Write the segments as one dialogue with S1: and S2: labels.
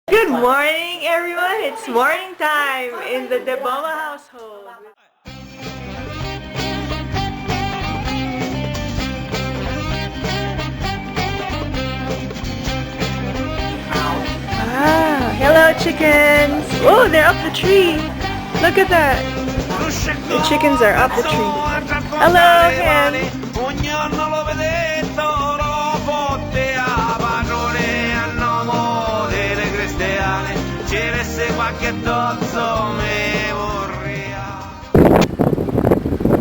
S1: Good morning, everyone. It's morning time in the Deboma household. Ah, hello, chickens. Oh, they're up the tree. Look at that. The chickens are up the tree. Hello, hen.
S2: Ognuno lo vedetto lo fotte a padrone a nome delle cristiane ci avesse qualche tozzo me vorria.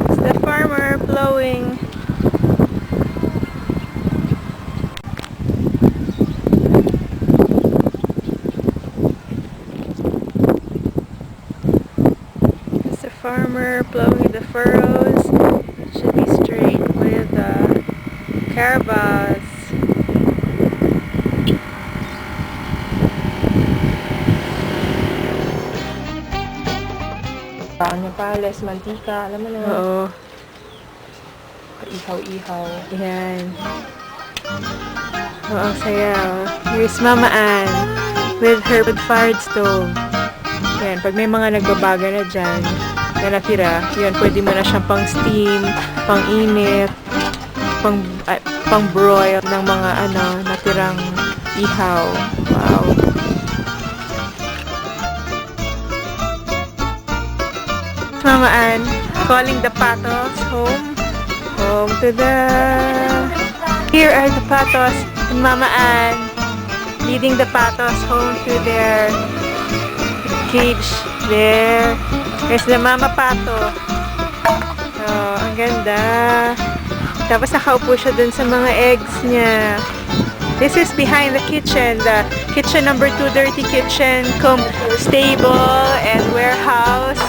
S1: It's the farmer blowing. It's the farmer blowing the furrows. It should be straight with Carabas.
S3: Ano pa, less mantika, alam mo na.
S1: Oo.
S3: Ihaw-ihaw.
S1: Yan. Oo, saya. Here's Mama Ann with her wood-fired stove. Yan, pag may mga nagbabaga na dyan, na natira, yun, pwede mo na siyang pang-steam, pang-init, pang-broil ng mga natirang ihaw. Wow. Mama Ann calling the patos home. Home to the... Here are the patos and Mama Ann leading the patos home to their cage. There. There's the Mama Pato. Oh, ang ganda. Tapos nakaupo siya dun sa mga eggs niya. This is behind the kitchen. The kitchen number 2, dirty kitchen, stable and warehouse.